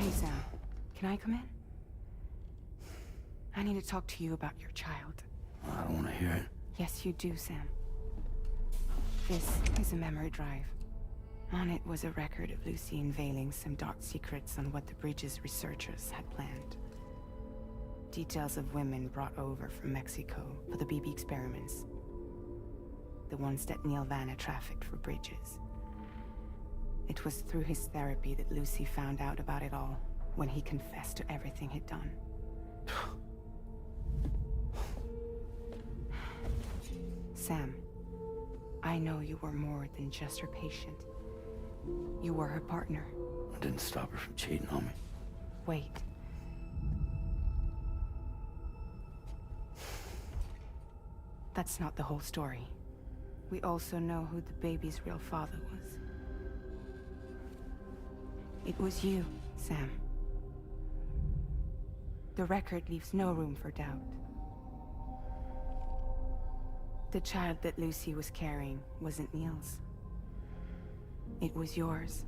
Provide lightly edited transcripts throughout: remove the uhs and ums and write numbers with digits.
Hey, Sam. Can I come in? I need to talk to you about your child. I don't want to hear it. Yes, you do, Sam. This is a memory drive. On it was a record of Lucy unveiling some dark secrets on what the Bridge's researchers had planned. Details of women brought over from Mexico for the BB experiments. The ones that Neil Vanna trafficked for Bridges. It was through his therapy that Lucy found out about it all, when he confessed to everything he'd done. Sam, I know you were more than just her patient. You were her partner. I didn't stop her from cheating on me. Wait. That's not the whole story. We also know who the baby's real father was. It was you, Sam. The record leaves no room for doubt. The child that Lucy was carrying wasn't Neil's. It was yours.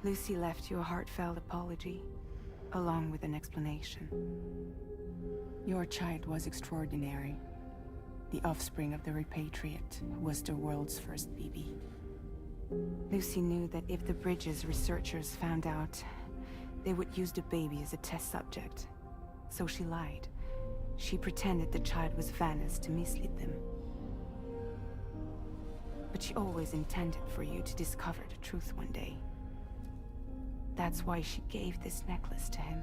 Lucy left you a heartfelt apology, along with an explanation. Your child was extraordinary. The offspring of the repatriate who was the world's first BB. Lucy knew that if the Bridges researchers found out, they would use the baby as a test subject. So she lied. She pretended the child was Vanna's to mislead them. But she always intended for you to discover the truth one day. That's why she gave this necklace to him.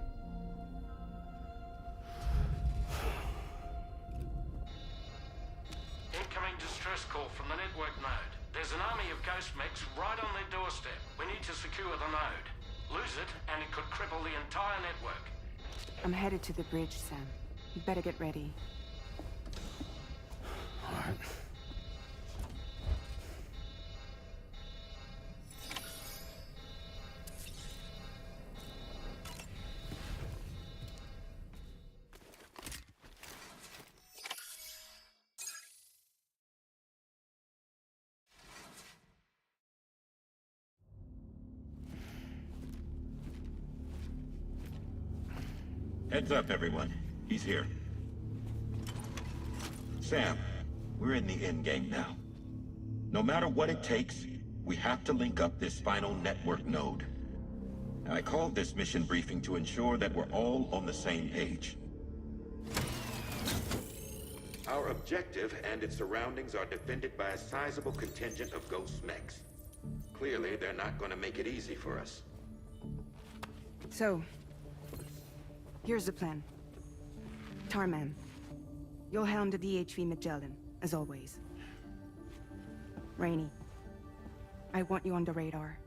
Incoming distress call from the network node. There's an army of ghost mechs right on their doorstep. We need to secure the node. Lose it, and it could cripple the entire network. I'm headed to the bridge, Sam. You better get ready. All right. Heads up, everyone. He's here. Sam, we're in the endgame now. No matter what it takes, we have to link up this final network node. I called this mission briefing to ensure that we're all on the same page. Our objective and its surroundings are defended by a sizable contingent of ghost mechs. Clearly, they're not going to make it easy for us. So, here's the plan. Tarman, you'll helm the DHV Magellan, as always. Rainey, I want you on the radar.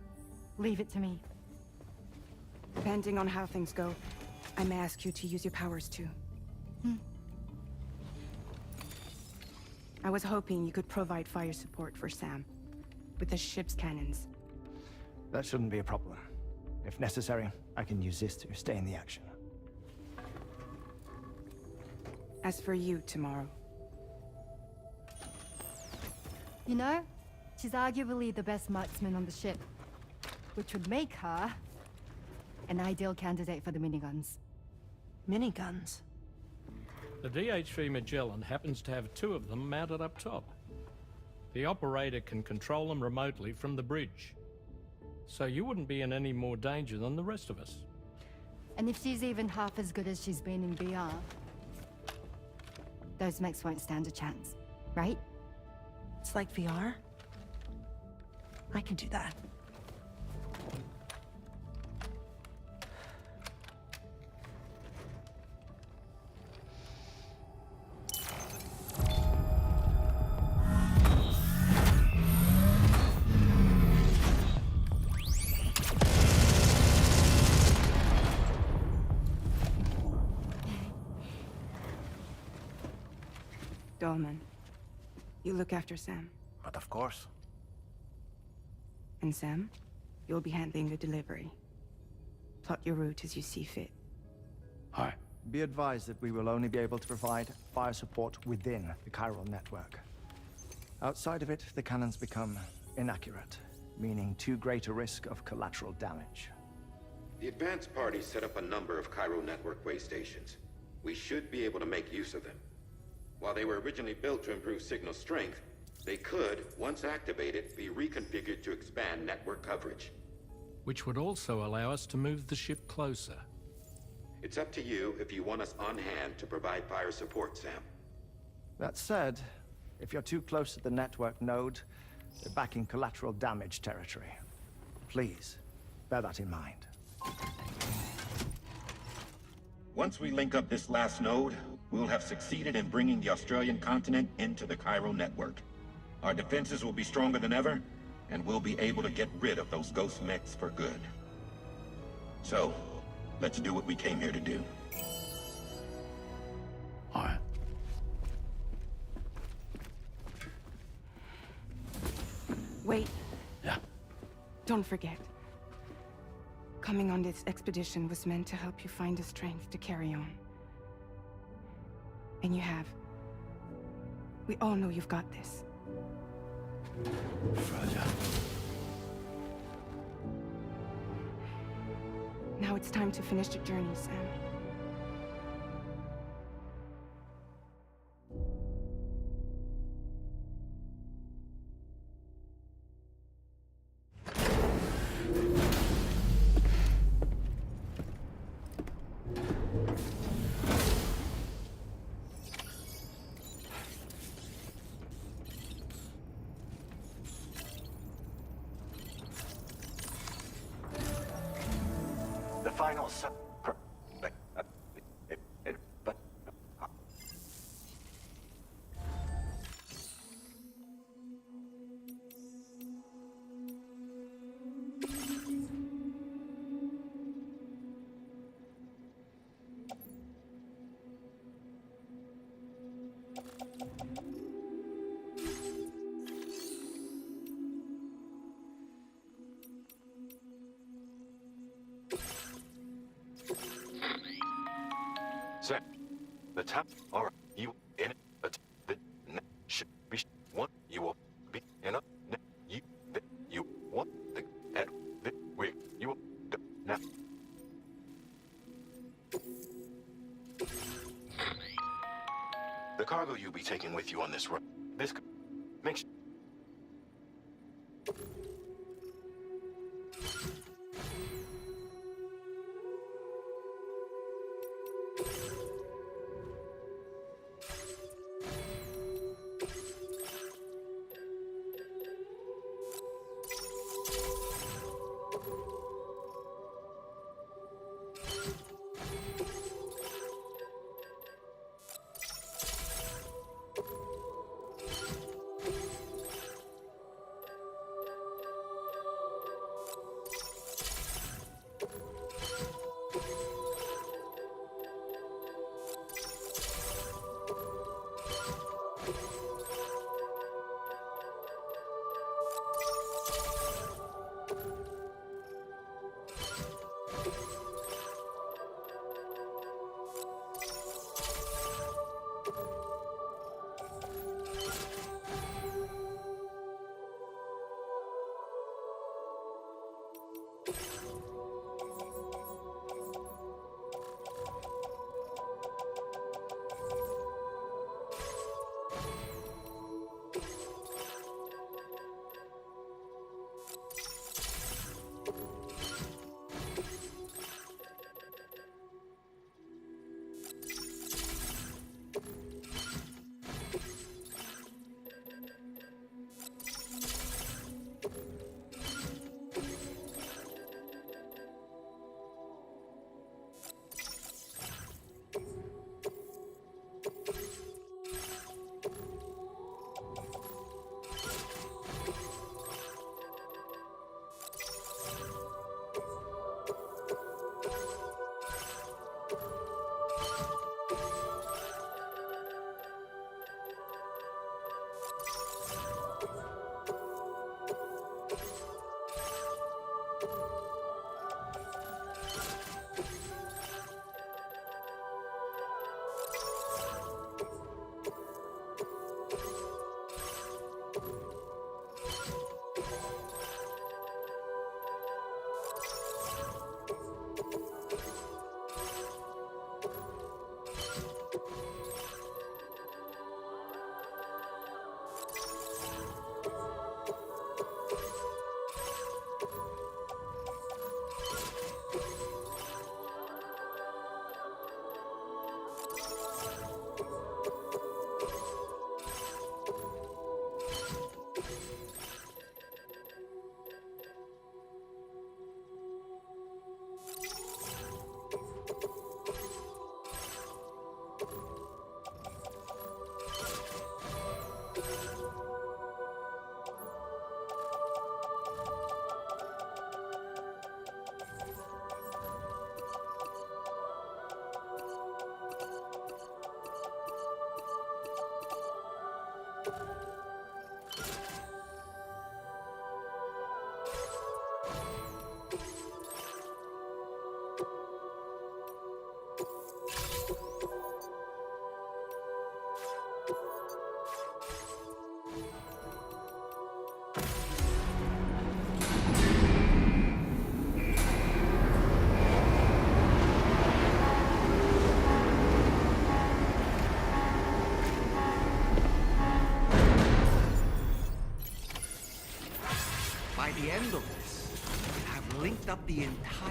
Leave it to me. Depending on how things go, I may ask you to use your powers too. I was hoping you could provide fire support for Sam, with the ship's cannons. That shouldn't be a problem. If necessary, I can use this to stay in the action. As for you, tomorrow. You know, she's arguably the best marksman on the ship, which would make her an ideal candidate for the miniguns. Miniguns? The DHV Magellan happens to have 2 of them mounted up top. The operator can control them remotely from the bridge. So you wouldn't be in any more danger than the rest of us. And if she's even half as good as she's been in VR, those mechs won't stand a chance, right? It's like VR? I can do that. Dolman, you look after Sam. But of course. And Sam, you'll be handling the delivery. Plot your route as you see fit. All right. Be advised that we will only be able to provide fire support within the chiral network. Outside of it, the cannons become inaccurate, meaning too great a risk of collateral damage. The advanced party set up a number of Cairo network way stations. We should be able to make use of them. While they were originally built to improve signal strength, they could, once activated, be reconfigured to expand network coverage. Which would also allow us to move the ship closer. It's up to you if you want us on hand to provide fire support, Sam. That said, if you're too close to the network node, you're back in collateral damage territory. Please, bear that in mind. Once we link up this last node, we'll have succeeded in bringing the Australian continent into the Cairo network. Our defenses will be stronger than ever, and we'll be able to get rid of those ghost mechs for good. So, let's do what we came here to do. All right. Wait, Yeah. don't forget. Coming on this expedition was meant to help you find the strength to carry on. And you have. We all know you've got this. Fragile. Now it's time to finish the journey, Sam. The final Sam, the top are you in it, but the should be one you will be in a you that you want the at the where you will now. The cargo you'll be taking with you on this run, this makes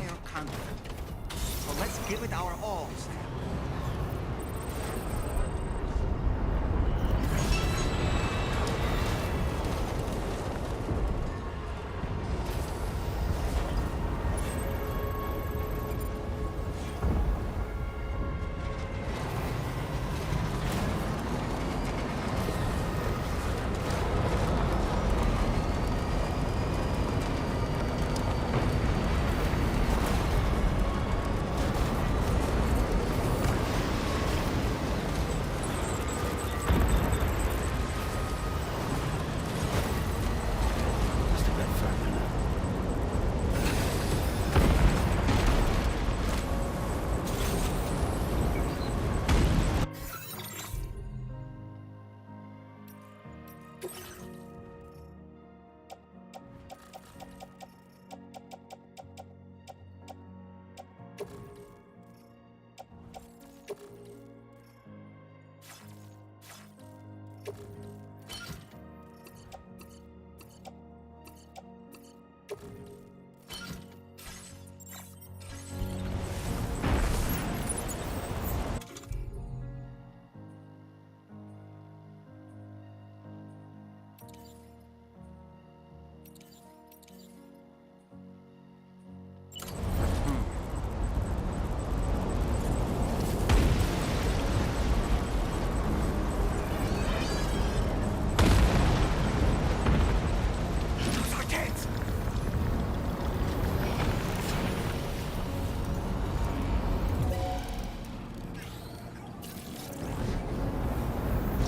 biocounterfeit. So let's give it our all, Sam.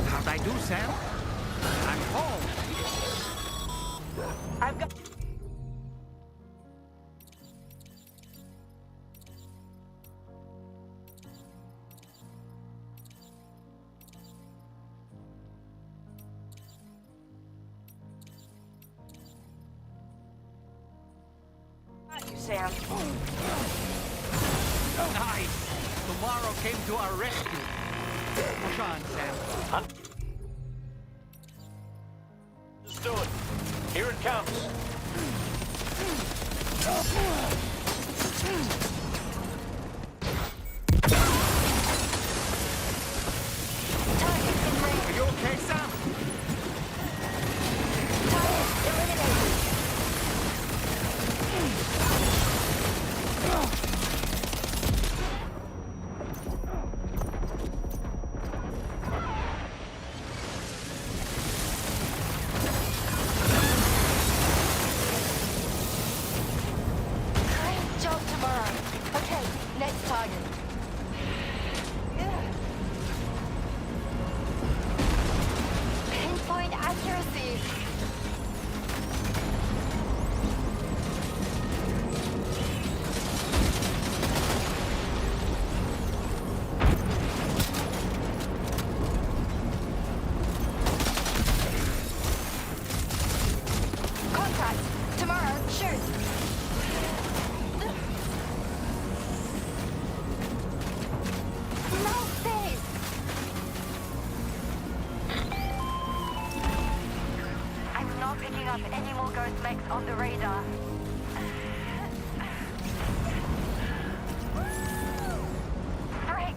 How'd I do, Sam? I'm home. I've got... Got you, Sam. Nice! Tomorrow came to our rescue. Push on, Sam. Understood. Here it comes. Are you okay, Sam? Great job tomorrow. Okay, next target. Pinpoint accuracy. Contact. Tomorrow, shoot. No space. I'm not picking up any more ghost mechs on the radar. Great.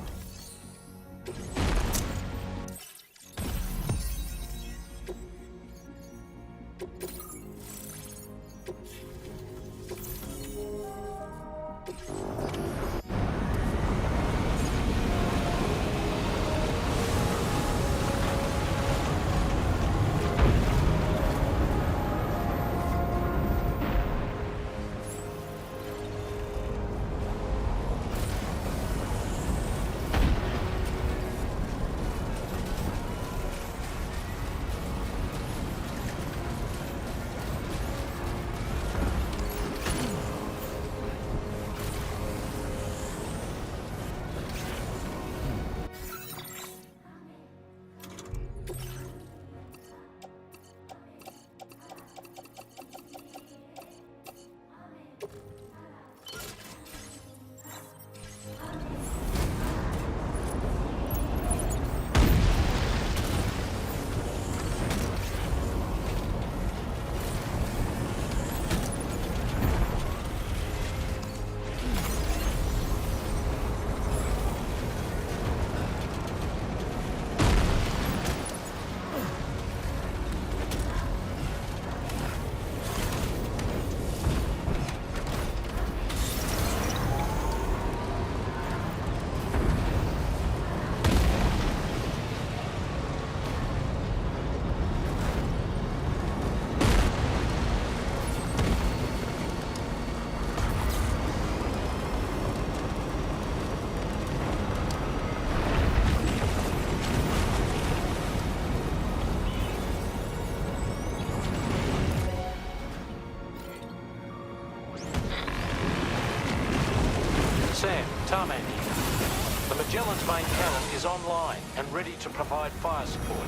Sam, Tarman here. The Magellan's main cannon is online and ready to provide fire support.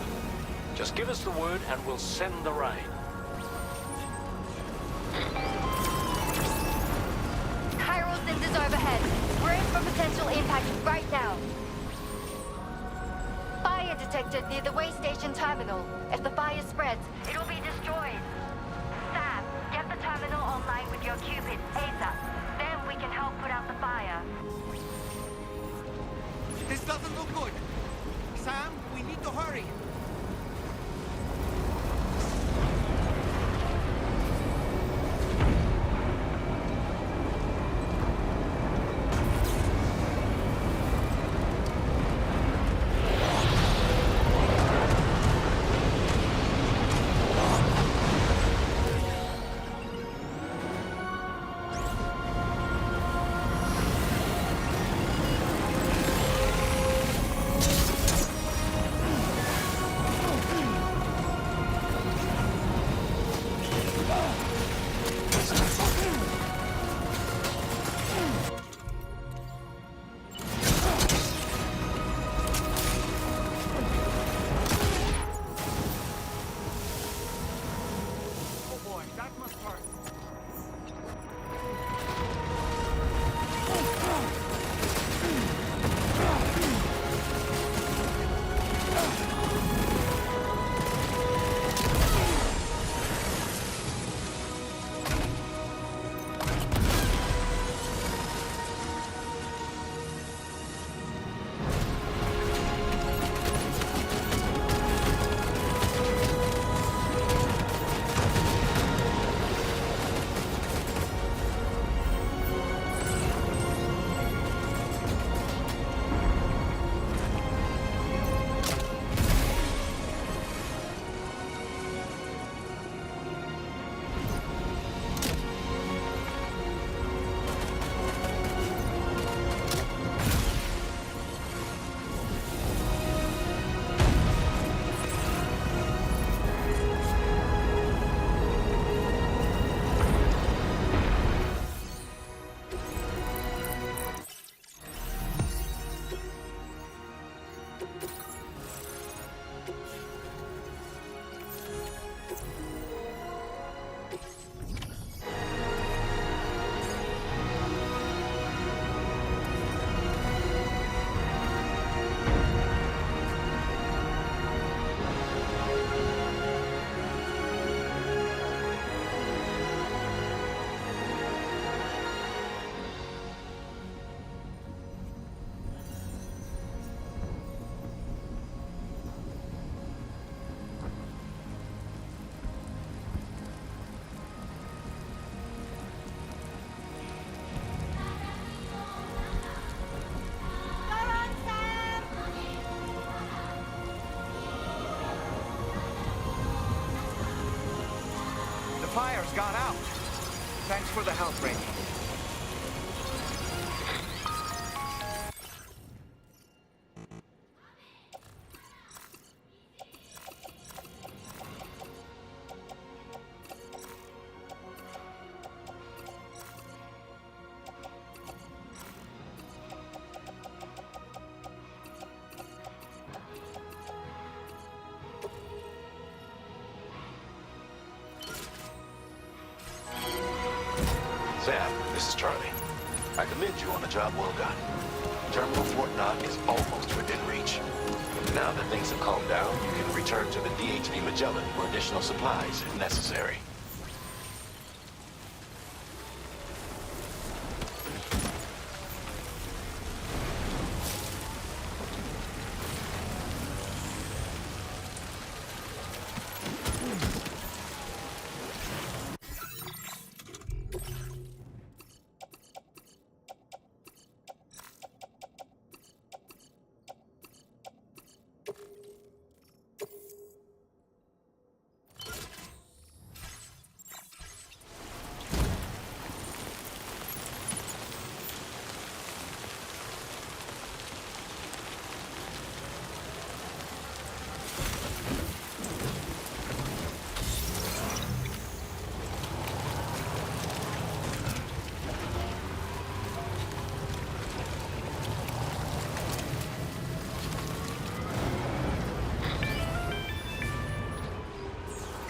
Just give us the word and we'll send the rain. Chiral sensors overhead. Brace for potential impact right now. Fire detected near the way station terminal. If the fire spreads, it'll be destroyed. Sam, get the terminal online with your Cupid ASAP. Then we can help put out the fire. This doesn't look good. Sam, we need to hurry. Fire's got out. Thanks for the help, Rainy. Sam, this is Charlie. I commend you on a job well done. Terminal Fort Knox is almost within reach. Now that things have calmed down, you can return to the DHV Magellan for additional supplies if necessary.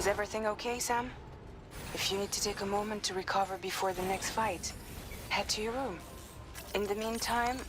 Is everything okay, Sam? If you need to take a moment to recover before the next fight, head to your room. In the meantime...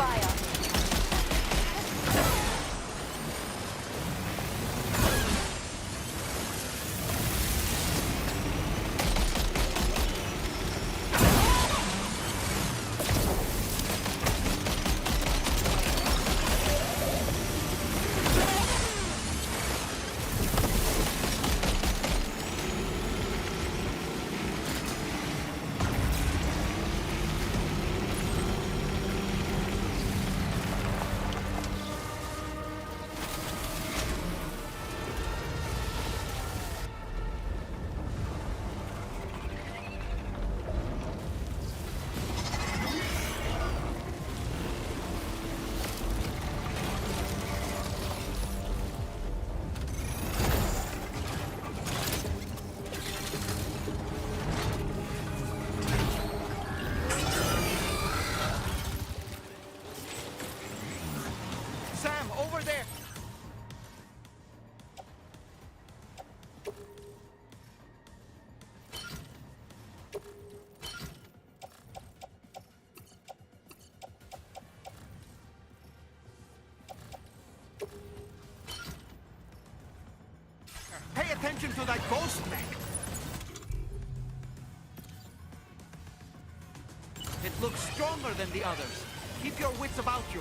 fire. Sam, over there! Pay attention to that ghost neck! It looks stronger than the others. Keep your wits about you.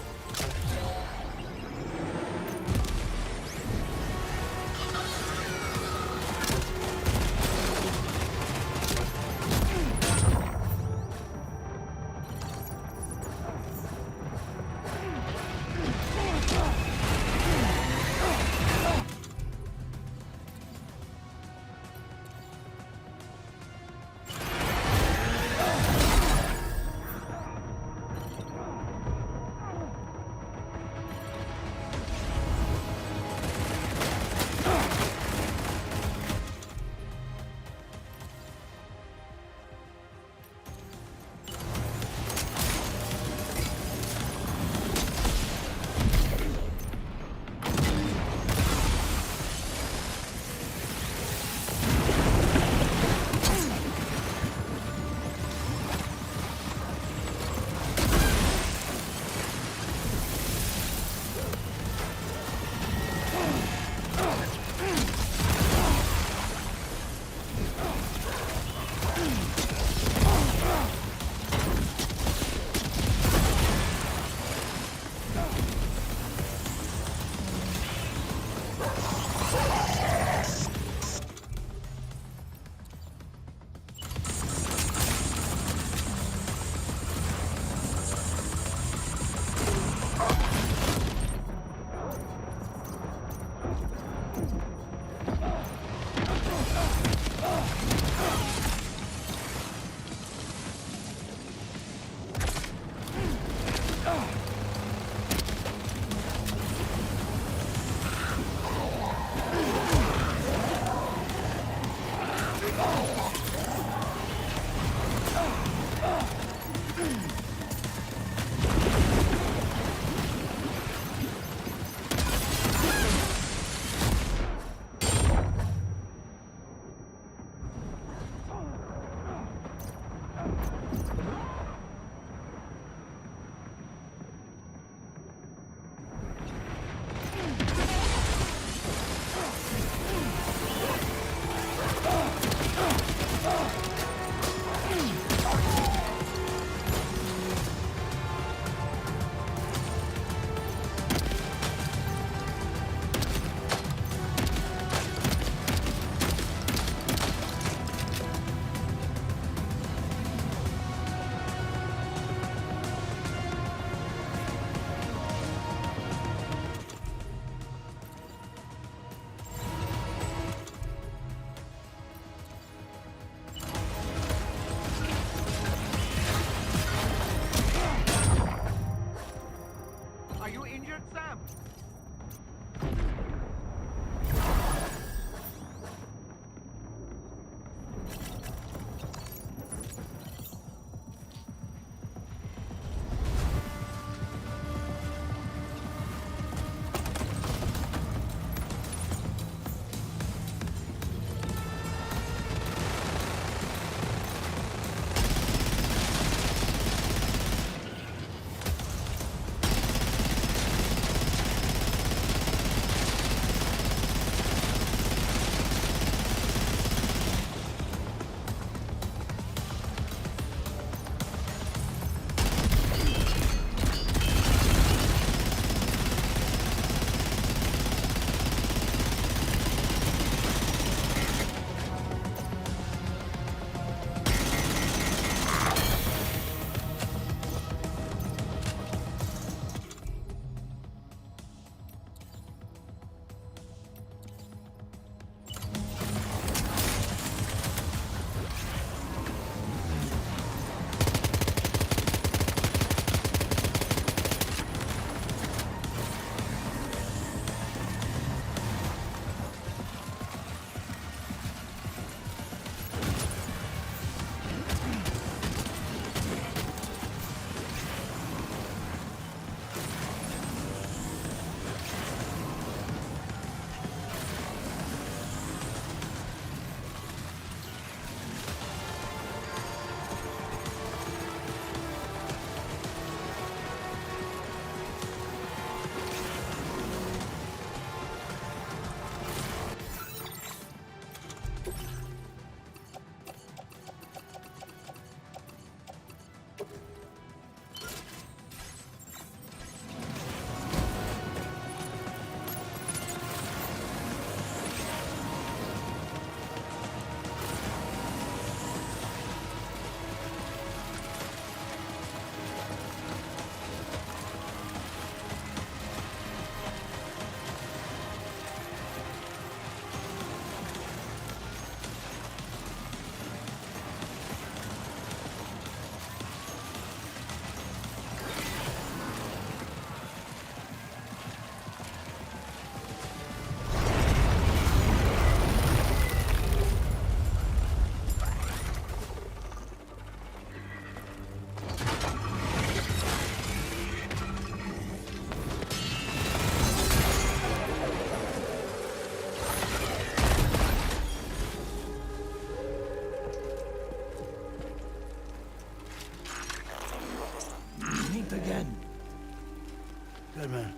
Deadman,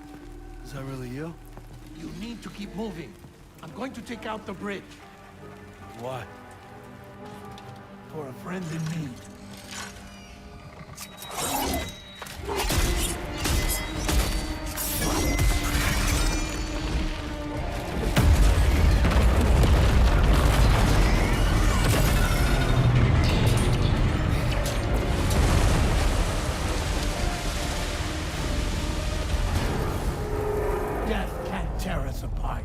is that really you? You need to keep moving. I'm going to take out the bridge. Why? For a friend in need. Death can't tear us apart.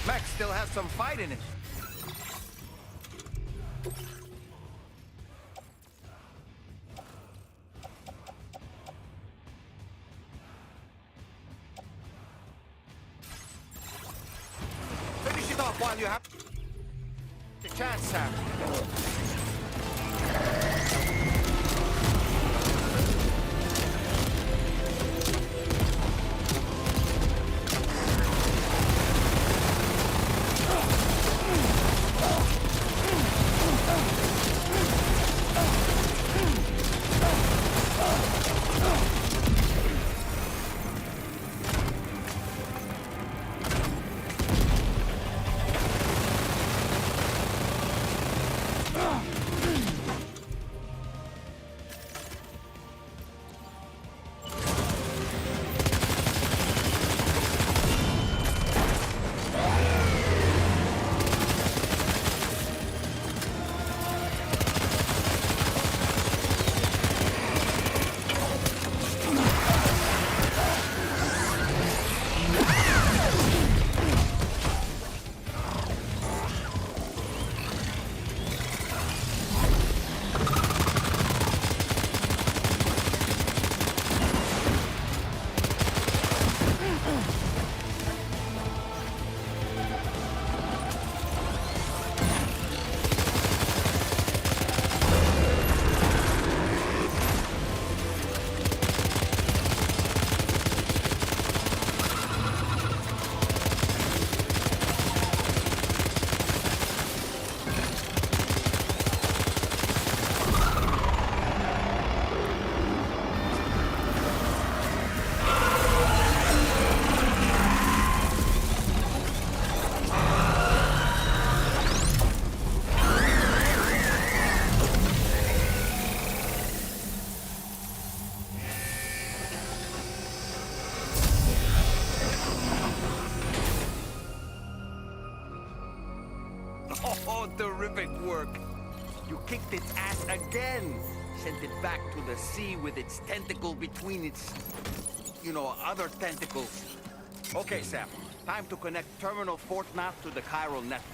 Mech still has some fight in it. Finish it off while you have the chance, Sam. Terrific work. You kicked its ass again. Sent it back to the sea with its tentacle between its, other tentacles. Okay, Sam. Time to connect Terminal Fort Knot to the chiral network.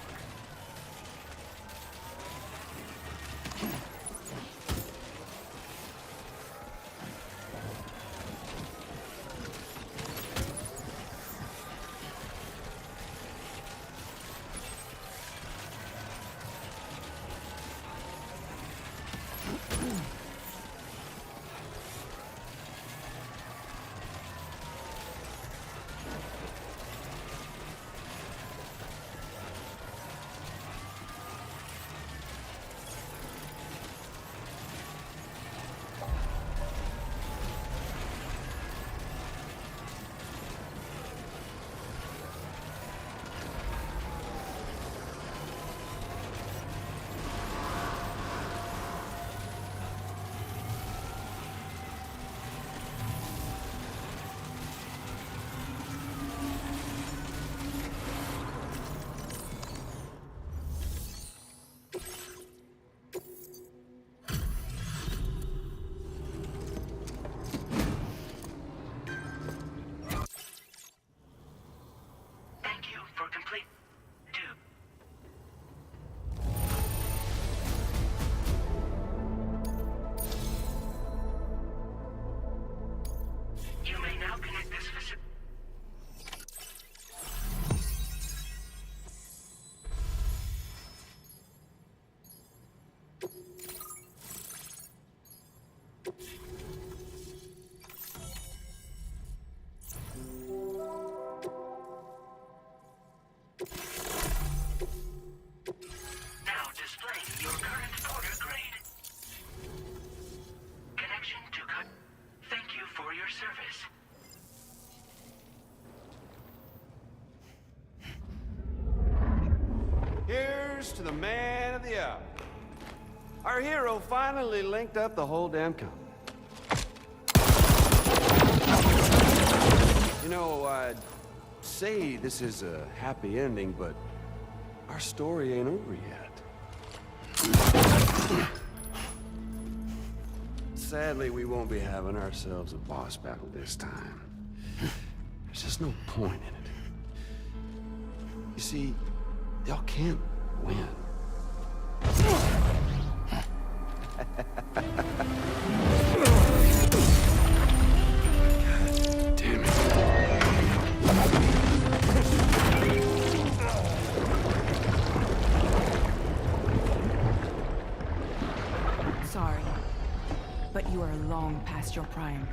To the man of the hour. Our hero finally linked up the whole damn company. I'd say this is a happy ending, but our story ain't over yet. Sadly, we won't be having ourselves a boss battle this time. There's just no point in it. You see, y'all can't win. Damn it. Sorry, but you are long past your prime.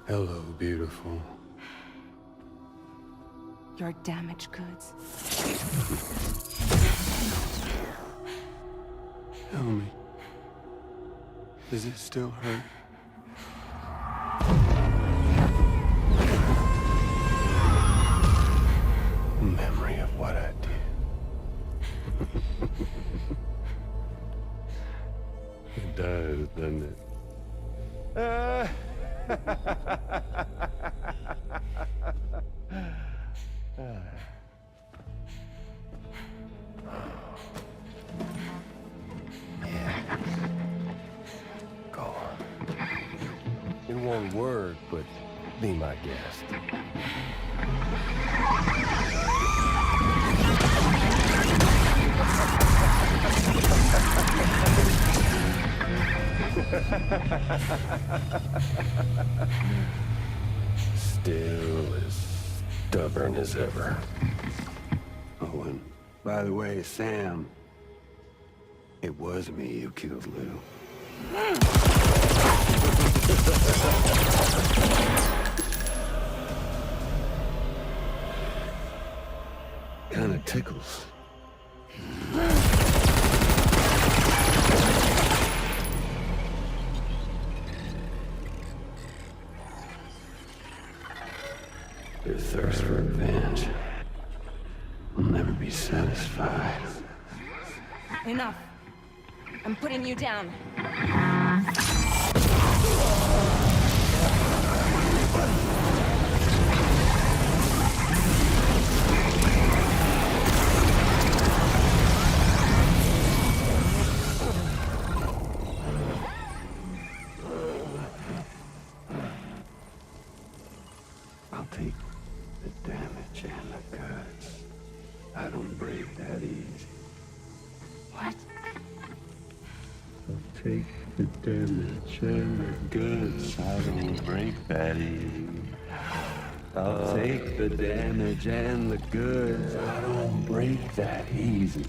Hello, beautiful. Your damaged goods. Tell me, does it still hurt? Memory of what I did. It does, doesn't it? Yeah. Go on. In one word, but be my guest. Still as stubborn as ever. Oh, and by the way, Sam, it was me who killed Lou. Kinda tickles. Your thirst for revenge. be satisfied. Enough. I'm putting you down. I'll take the damage and the goods. I don't break that easy. What? I'll take the damage and the goods. I don't break that easy. I'll take the damage and the goods. I don't break that easy.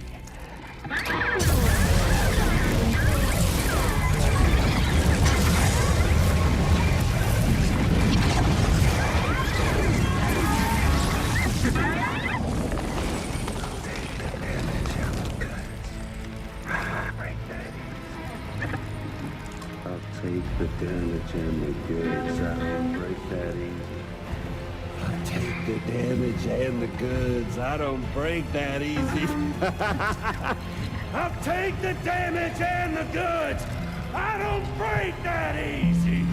Take the damage and the goods. I don't break that easy. I'll take the damage and the goods. I don't break that easy. I'll take the damage and the goods. I don't break that easy.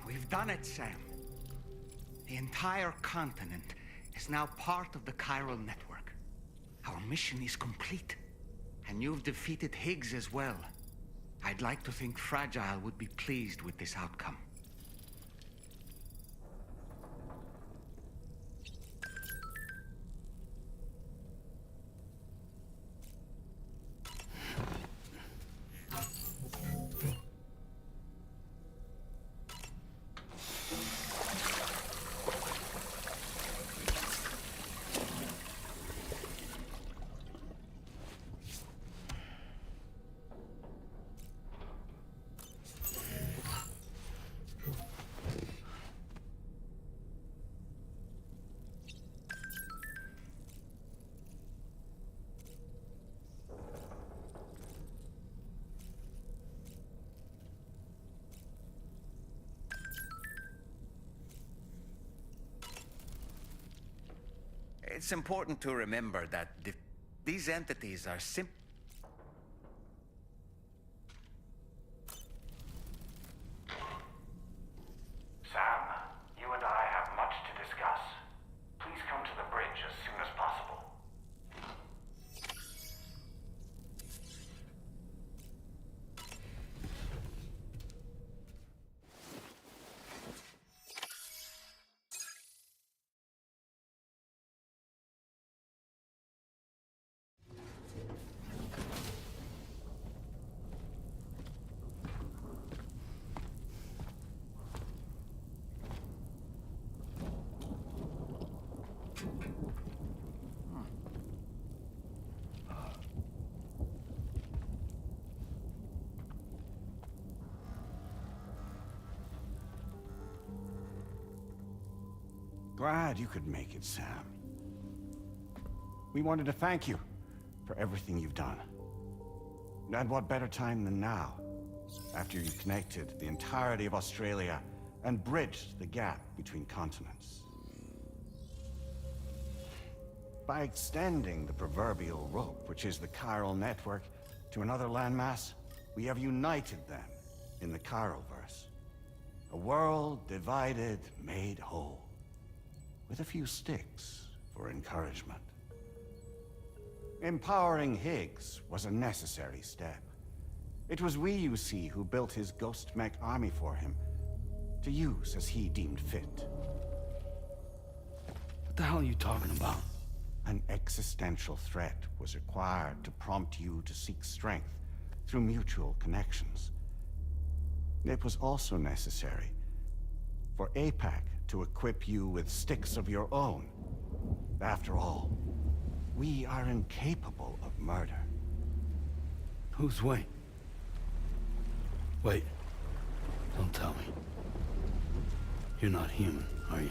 We've done it, Sam. The entire continent is now part of the chiral network. Our mission is complete. And you've defeated Higgs as well. I'd like to think Fragile would be pleased with this outcome. It's important to remember that these entities are Sam, you and I have much to discuss. Please come to the bridge as soon as possible. glad you could make it, Sam. We wanted to thank you for everything you've done. And what better time than now, after you connected the entirety of Australia and bridged the gap between continents. By extending the proverbial rope, which is the chiral network, to another landmass, we have united them in the Chiralverse. A world divided, made whole. With a few sticks for encouragement. Empowering Higgs was a necessary step. It was we, you see, who built his ghost mech army for him, to use as he deemed fit. What the hell are you talking about? An existential threat was required to prompt you to seek strength through mutual connections. It was also necessary for APAC to equip you with sticks of your own. After all, we are incapable of murder. Who's Wayne? Wait. Don't tell me. You're not human, are you?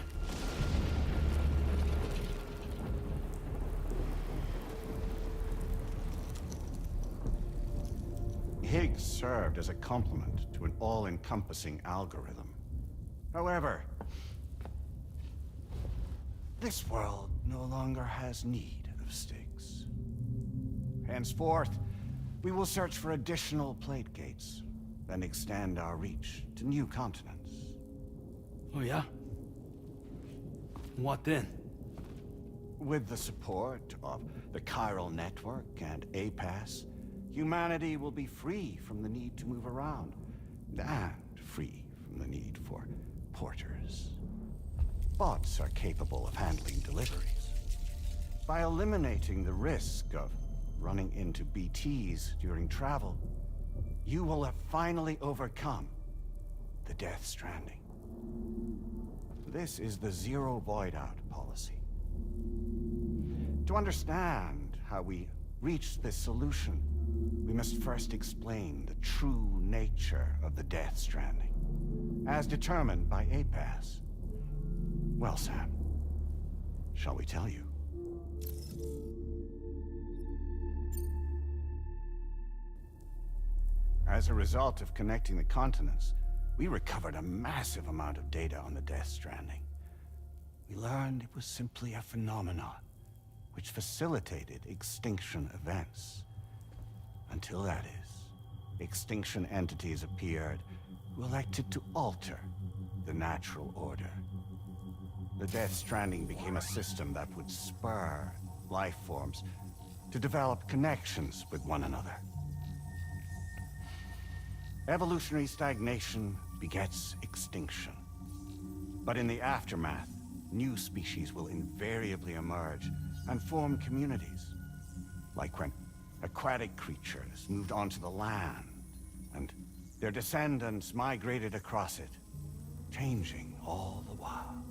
Higgs served as a complement to an all-encompassing algorithm. However, this world no longer has need of sticks. Henceforth, we will search for additional plate gates, then extend our reach to new continents. Oh yeah? What then? With the support of the Chiral Network and APAS, humanity will be free from the need to move around, and free from the need for porters. Bots are capable of handling deliveries. By eliminating the risk of running into BTs during travel, you will have finally overcome the Death Stranding. This is the Zero Void Out policy. To understand how we reached this solution, we must first explain the true nature of the Death Stranding, as determined by APAS. Well, Sam, shall we tell you? As a result of connecting the continents, we recovered a massive amount of data on the Death Stranding. We learned it was simply a phenomenon which facilitated extinction events. Until that is, extinction entities appeared who elected to alter the natural order. The Death Stranding became a system that would spur life forms to develop connections with one another. Evolutionary stagnation begets extinction. But in the aftermath, new species will invariably emerge and form communities. Like when aquatic creatures moved onto the land, and their descendants migrated across it, changing all the while.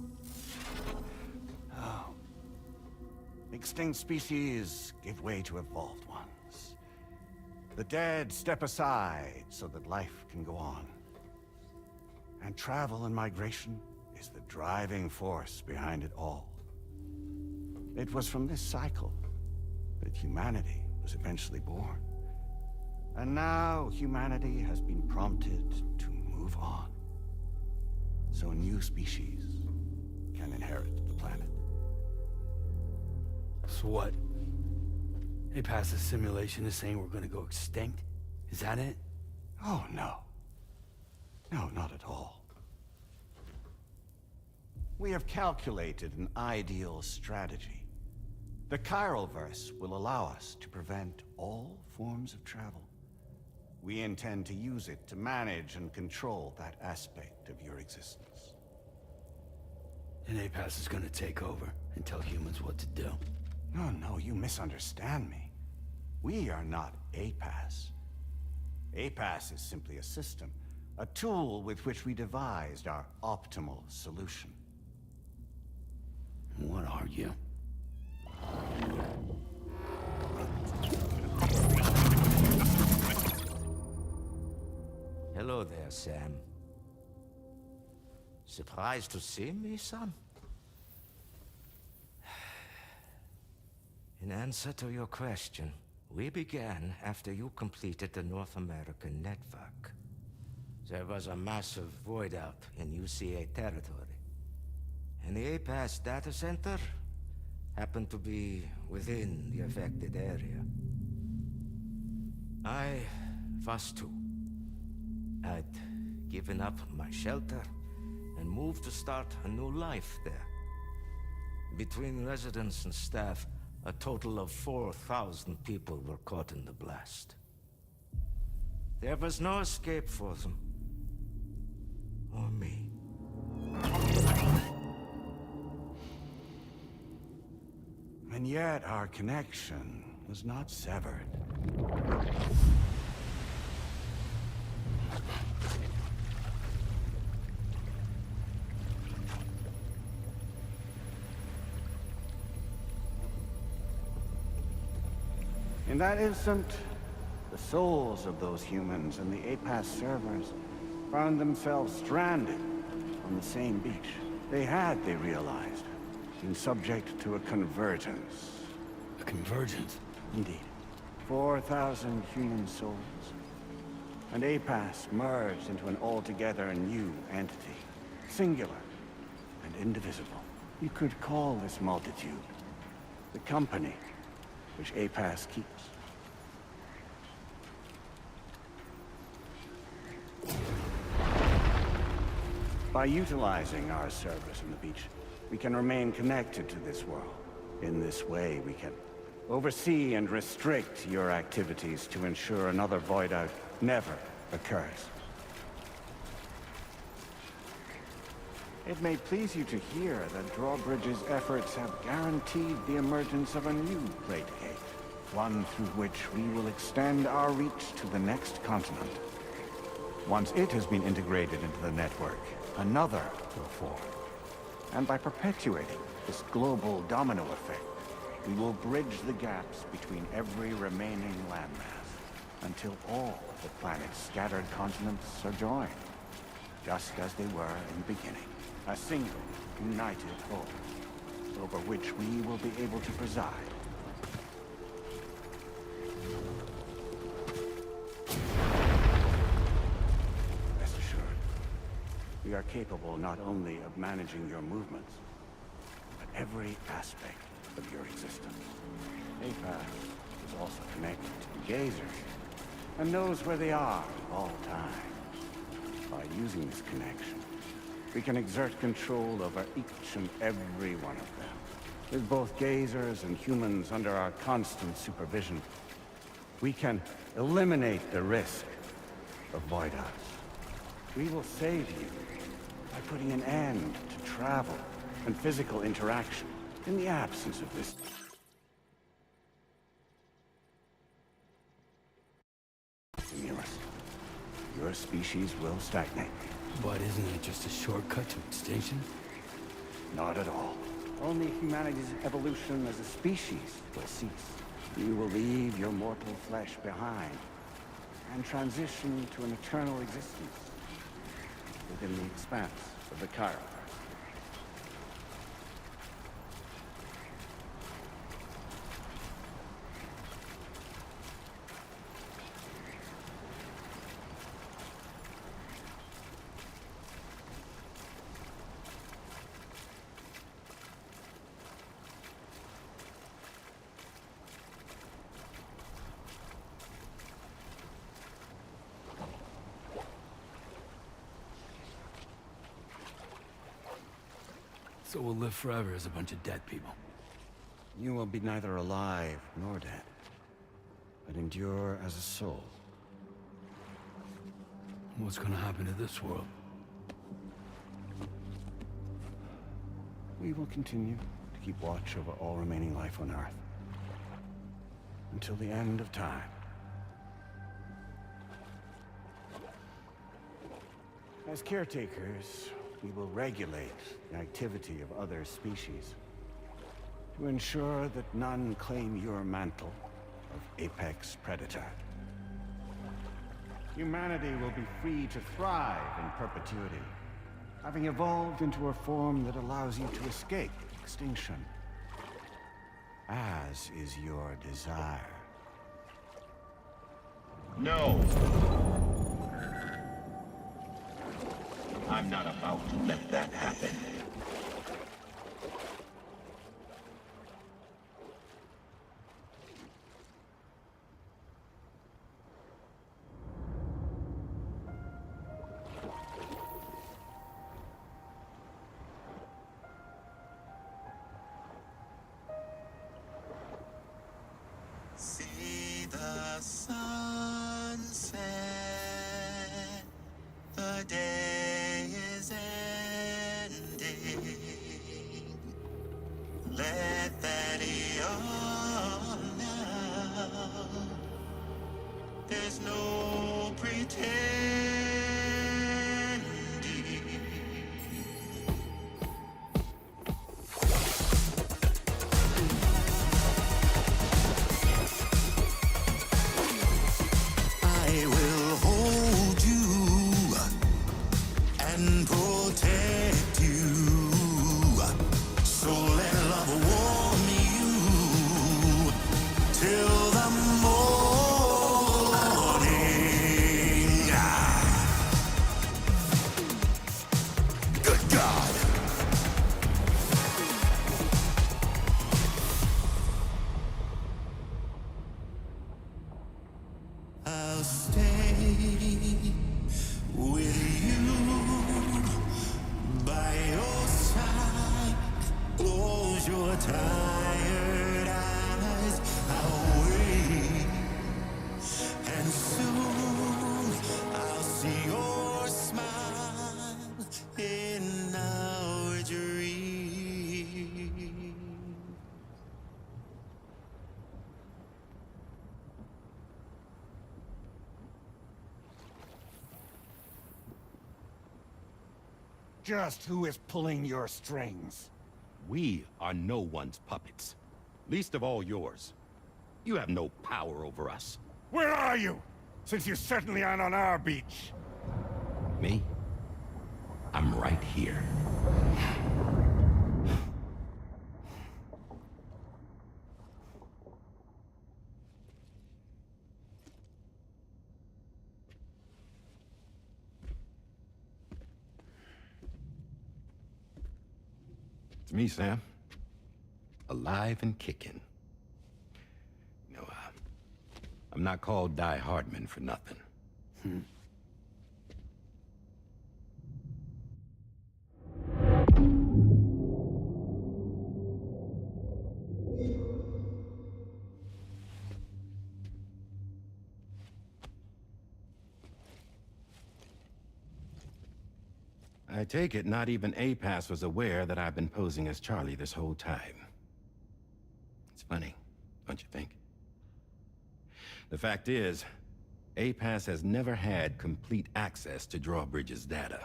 Oh. Extinct species give way to evolved ones. The dead step aside so that life can go on. And travel and migration is the driving force behind it all. It was from this cycle that humanity was eventually born. And now humanity has been prompted to move on. So new species can inherit the planet. So what? APAS's simulation is saying we're gonna go extinct? Is that it? Oh, no. No, not at all. We have calculated an ideal strategy. The Chiralverse will allow us to prevent all forms of travel. We intend to use it to manage and control that aspect of your existence. And APAS is gonna take over and tell humans what to do. No, you misunderstand me. We are not APAS. APAS is simply a system, a tool with which we devised our optimal solution. What are you? Hello there, Sam. Surprised to see me, son? In answer to your question, we began after you completed the North American network. There was a massive void out in UCA territory, and the APAS data center happened to be within the affected area. I was too. I'd given up my shelter and moved to start a new life there. Between residents and staff, a total of 4,000 people were caught in the blast. There was no escape for them. Or me. And yet our connection was not severed. In that instant, the souls of those humans and the APAS servers found themselves stranded on the same beach. They realized, been subject to a convergence. A convergence? Indeed. 4,000 human souls. And APAS merged into an altogether new entity. Singular and indivisible. You could call this multitude the company which APAS keeps. By utilizing our servers on the beach, we can remain connected to this world. In this way, we can oversee and restrict your activities to ensure another void out never occurs. It may please you to hear that Drawbridge's efforts have guaranteed the emergence of a new plate gate, one through which we will extend our reach to the next continent. Once it has been integrated into the network, another will form. And by perpetuating this global domino effect, we will bridge the gaps between every remaining landmass until all of the planet's scattered continents are joined, just as they were in the beginning. A single, united whole, over which we will be able to preside. Rest assured, we are capable not only of managing your movements, but every aspect of your existence. APAS is also connected to the Gazers, and knows where they are at all times. By using this connection, we can exert control over each and every one of them. With both Gazers and humans under our constant supervision, we can eliminate the risk of void outs. We will save you by putting an end to travel and physical interaction in the absence of this stimulus. Your species will stagnate. But isn't it just a shortcut to extinction? Not at all. Only humanity's evolution as a species will cease. You will leave your mortal flesh behind and transition to an eternal existence within the expanse of the Chiral. So we'll live forever as a bunch of dead people. You will be neither alive nor dead, but endure as a soul. What's gonna happen to this world? We will continue to keep watch over all remaining life on Earth. Until the end of time. As caretakers, we will regulate the activity of other species to ensure that none claim your mantle of apex predator. Humanity will be free to thrive in perpetuity, having evolved into a form that allows you to escape extinction. as is your desire. No! I'm not about to let that happen. See the sunset, the day is ending. Let that yawn now. There's no pretending. I will hold you and protect you. So let love warm you till the morning. Good God. I'll stay with you by your side. Close your tired eyes. I'll wait, and soon I'll see your smile in our dream. Just who is pulling your strings? We are no one's puppets. Least of all yours. You have no power over us. Where are you? Since you certainly aren't on our beach. Me? I'm right here. It's me, Sam. Alive and kicking. No, I'm not called Die Hardman for nothing. I take it not even APAS was aware that I've been posing as Charlie this whole time. It's funny, don't you think? The fact is, APAS has never had complete access to Drawbridge's data.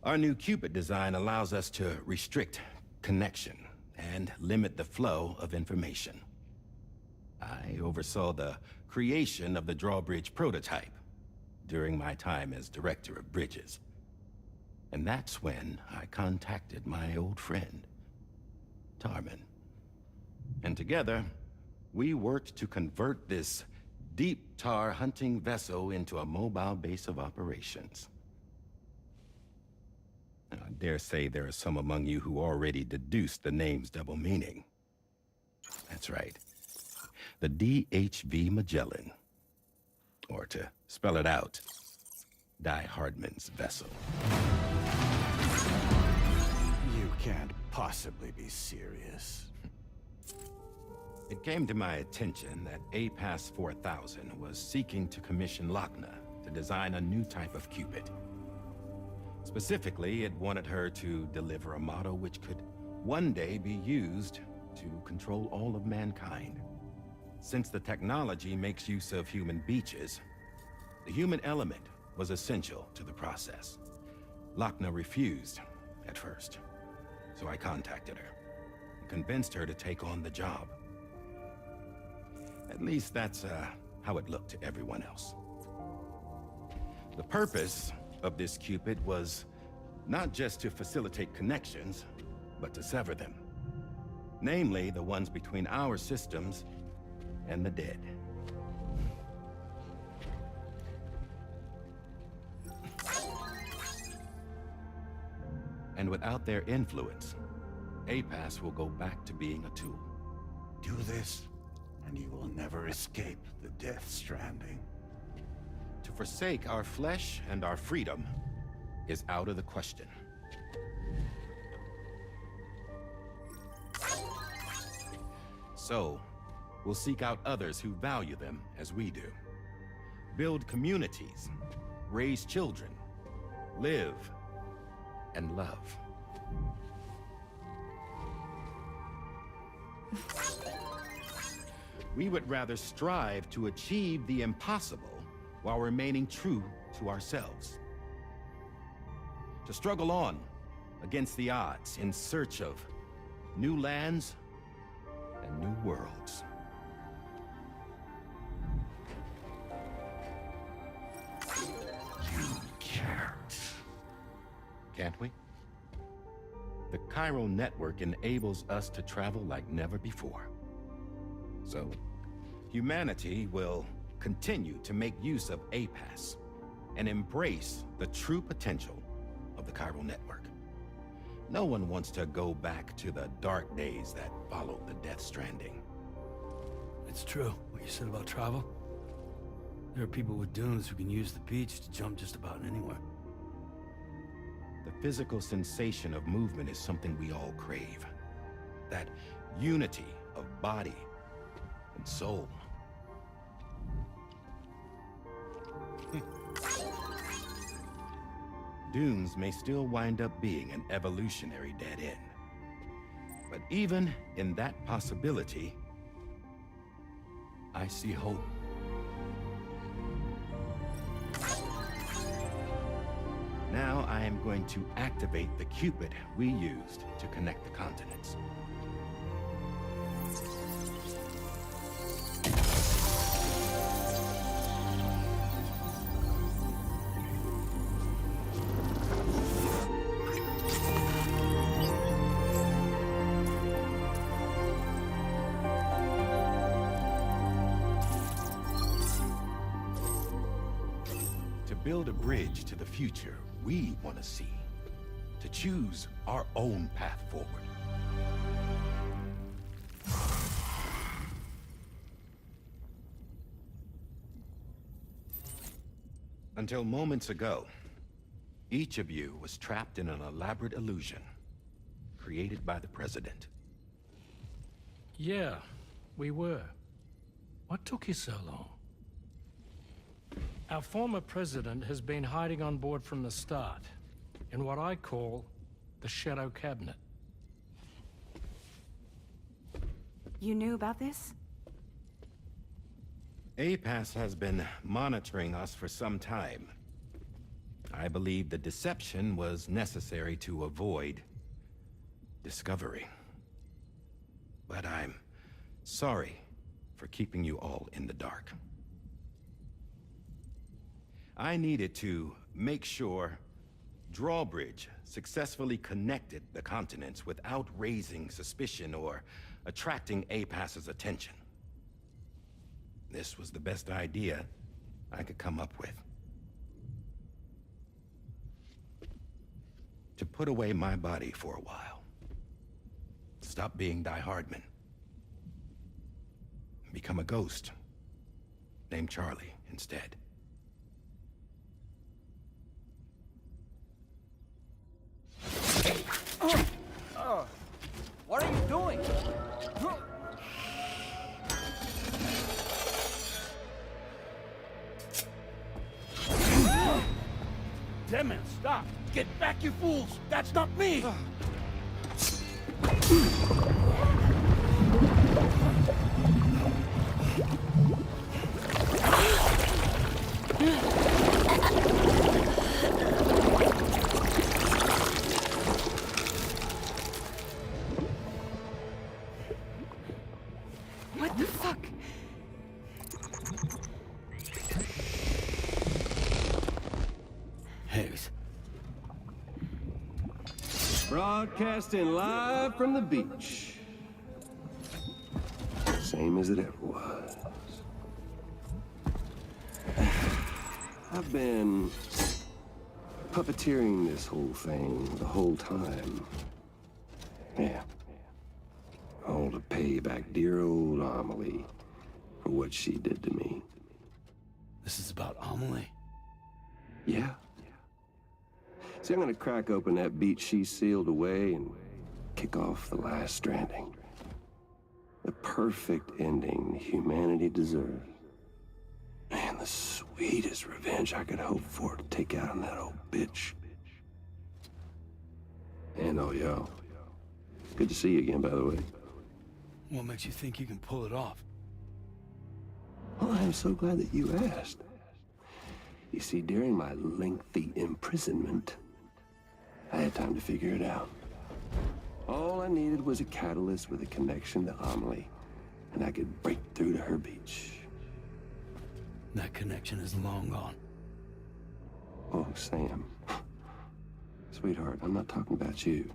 Our new Cupid design allows us to restrict connection and limit the flow of information. I oversaw the creation of the Drawbridge prototype during my time as Director of Bridges. And that's when I contacted my old friend, Tarman. And together, we worked to convert this deep tar hunting vessel into a mobile base of operations. Now, I dare say there are some among you who already deduced the name's double meaning. That's right. The DHV Magellan. Or to spell it out, Die Hardman's vessel. You can't possibly be serious. It came to my attention that APAS 4000 was seeking to commission Lochna to design a new type of Cupid. Specifically, it wanted her to deliver a model which could one day be used to control all of mankind. Since the technology makes use of human beaches, the human element was essential to the process. Lochna refused at first, so I contacted her and convinced her to take on the job. At least that's how it looked to everyone else. The purpose of this Cupid was not just to facilitate connections, but to sever them. Namely, the ones between our systems and the dead. And without their influence, APAS will go back to being a tool. Do this, and you will never escape the death stranding. To forsake our flesh and our freedom is out of the question. So, we'll seek out others who value them as we do. Build communities, raise children, live, and love. We would rather strive to achieve the impossible while remaining true to ourselves. To struggle on against the odds in search of new lands and new worlds. You can't. Can't we? The chiral network enables us to travel like never before. So, humanity will continue to make use of APAS and embrace the true potential of the chiral network. No one wants to go back to the dark days that followed the death stranding. It's true, what you said about travel. There are people with dunes who can use the beach to jump just about anywhere. The physical sensation of movement is something we all crave. That unity of body and soul. Dunes may still wind up being an evolutionary dead end. But even in that possibility, I see hope. Now I am going to activate the Cupid we used to connect the continents. To build a bridge to the future we want to see, to choose our own path forward. Until moments ago, each of you was trapped in an elaborate illusion created by the President. Yeah, we were. What took you so long? Our former president has been hiding on board from the start, in what I call the Shadow Cabinet. You knew about this? APAS has been monitoring us for some time. I believe the deception was necessary to avoid discovery. But I'm sorry for keeping you all in the dark. I needed to make sure Drawbridge successfully connected the continents without raising suspicion or attracting APAS's attention. This was the best idea I could come up with. To put away my body for a while. Stop being Die Hardman. Become a ghost. Named Charlie instead. What are you doing? Damn man, stop! Get back, you fools! That's not me! What the fuck? Hayes. Broadcasting live from the beach. same as it ever was. I've been puppeteering this whole thing the whole time. Yeah. All to pay back dear old Amelie for what she did to me. This is about Amelie? Yeah. See, I'm gonna crack open that beach she sealed away and kick off the last Stranding. The perfect ending humanity deserves. Man, the sweetest revenge I could hope for to take out on that old bitch. And oh, yo. Good to see you again, by the way. What makes you think you can pull it off? Well, I'm so glad that you asked. You see, during my lengthy imprisonment, I had time to figure it out. All I needed was a catalyst with a connection to Amelie, and I could break through to her beach. That connection is long gone. Oh, Sam. Sweetheart, I'm not talking about you.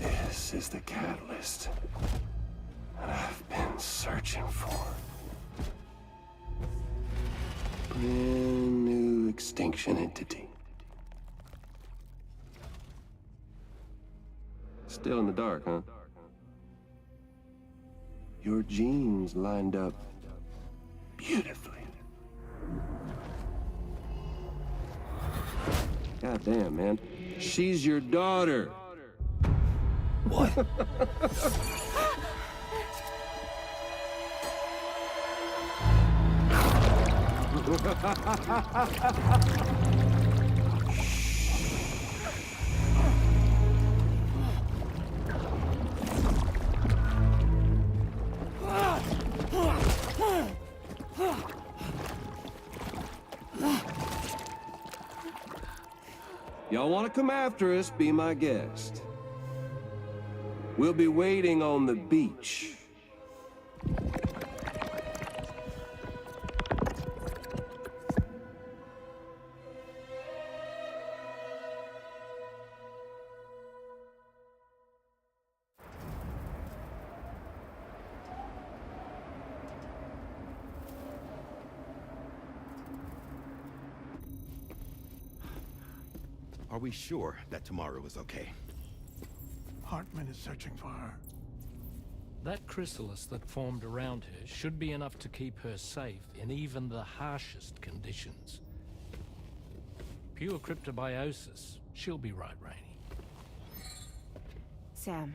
This is the catalyst that I've been searching for. Brand new extinction entity. Still in the dark, huh? Your genes lined up beautifully. God damn, man. She's your daughter. What? Y'all want to come after us, be my guest. We'll be waiting on the beach. Are we sure that tomorrow is okay? Hartman is searching for her. That chrysalis that formed around her should be enough to keep her safe in even the harshest conditions. Pure cryptobiosis. She'll be right, Rainey. Sam.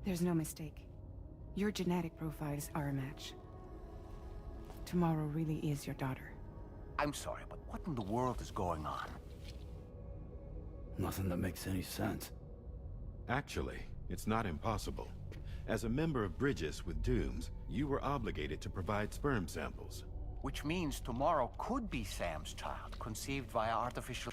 There's no mistake. Your genetic profiles are a match. Tomorrow really is your daughter. I'm sorry, but what in the world is going on? Nothing that makes any sense. Actually, it's not impossible. As a member of Bridges with Dooms, you were obligated to provide sperm samples. Which means tomorrow could be Sam's child, conceived via artificial...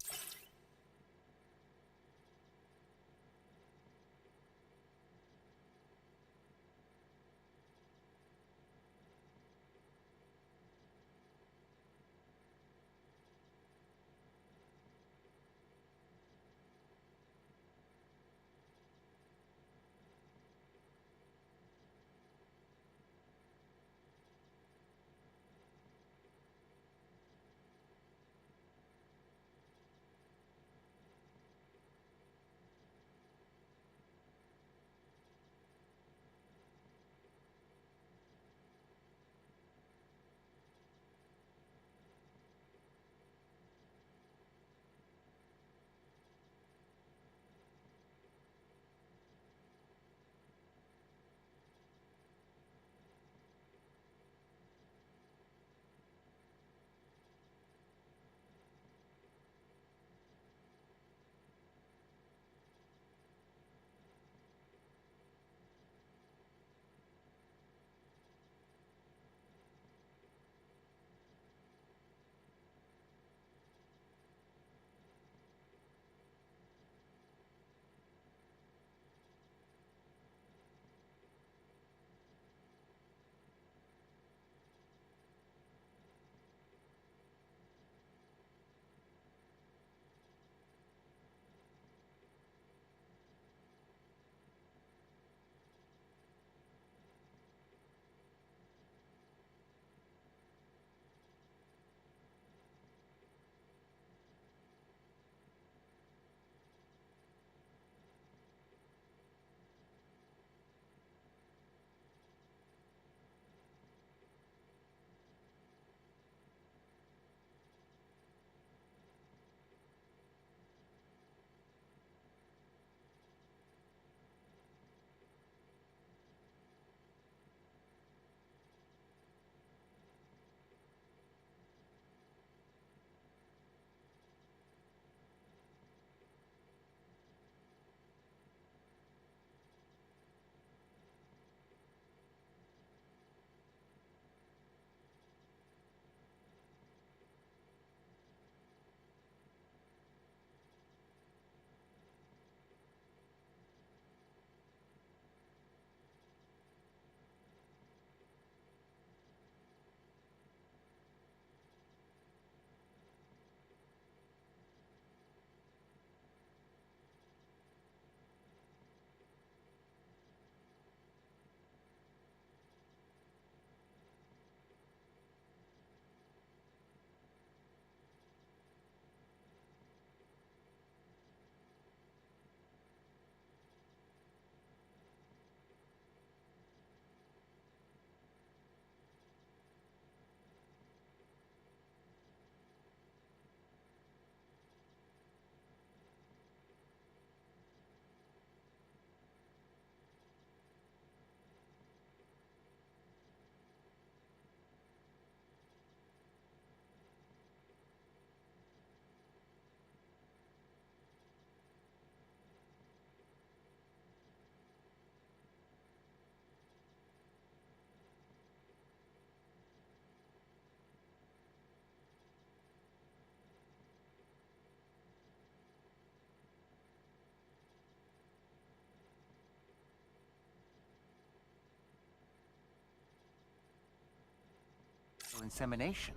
insemination.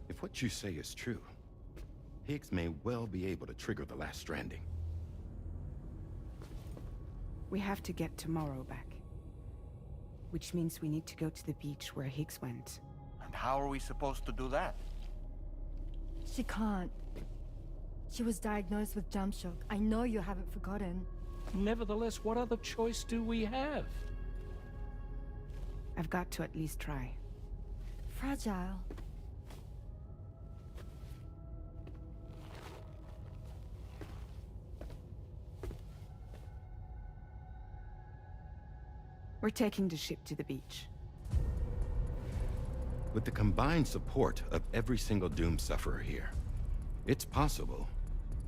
If what you say is true, Higgs may well be able to trigger the last stranding. We have to get tomorrow back. Which means we need to go to the beach where Higgs went. And how are we supposed to do that? She can't. She was diagnosed with jump shock. I know you haven't forgotten. Nevertheless, what other choice do we have? I've got to at least try. Fragile. We're taking the ship to the beach. With the combined support of every single Doom sufferer here, it's possible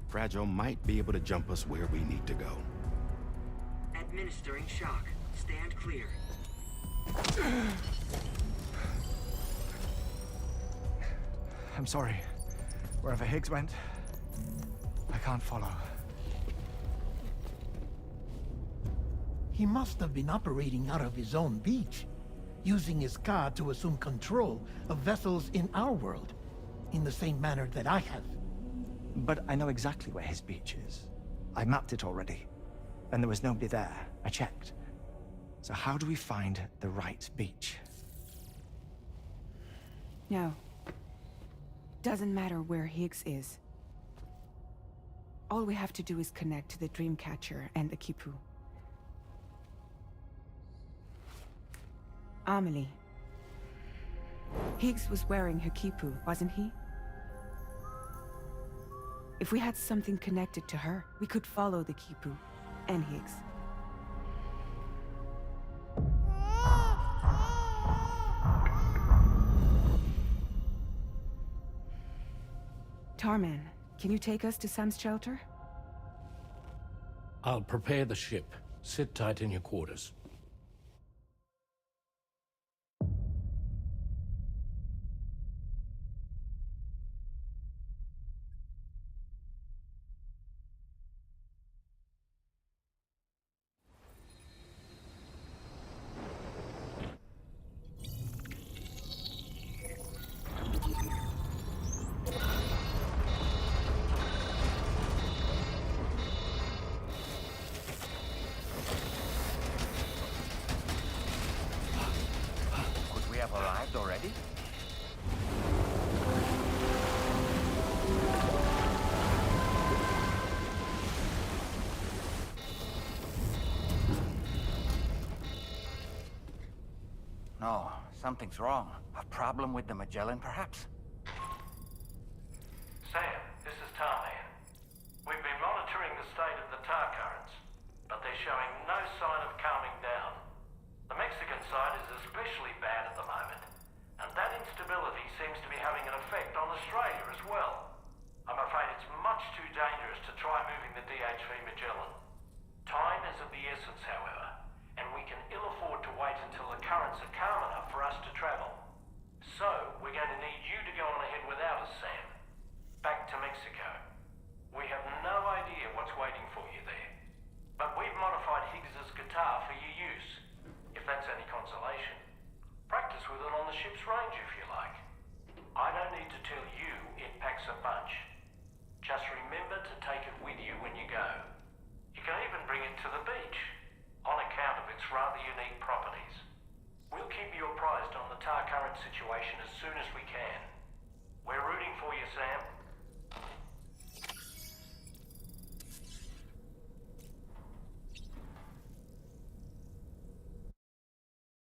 Fragile might be able to jump us where we need to go. Administering shock. Stand clear. I'm sorry. Wherever Higgs went, I can't follow. He must have been operating out of his own beach, using his car to assume control of vessels in our world, in the same manner that I have. But I know exactly where his beach is. I mapped it already, and there was nobody there. I checked. So how do we find the right beach? No. Doesn't matter where Higgs is. All we have to do is connect to the Dreamcatcher and the Kipu. Amelie. Higgs was wearing her Kipu, wasn't he? If we had something connected to her, we could follow the Kipu and Higgs. Tarman, can you take us to Sam's shelter? I'll prepare the ship. Sit tight in your quarters. Arrived already? No, something's wrong. A problem with the Magellan, perhaps? Sam, this is Tarman. We've been monitoring the state of the tar currents, but they're showing no sign of calming down. The Mexican side is especially bad at the moment, and that instability seems to be having an effect on Australia as well. I'm afraid it's much too dangerous to try moving the DHV Magellan. Time is of the essence, however, and we can ill afford to wait until the currents are calm enough for us to travel. So, we're going to need you to go on ahead without us, Sam. Back to Mexico. We have no idea what's waiting for you there, but we've modified Higgs's guitar for your use. If that's any consolation. Practice with it on the ship's range if you like. I don't need to tell you it packs a punch. Just remember to take it with you when you go. You can even bring it to the beach, on account of its rather unique properties. We'll keep you apprised on the tar current situation as soon as we can.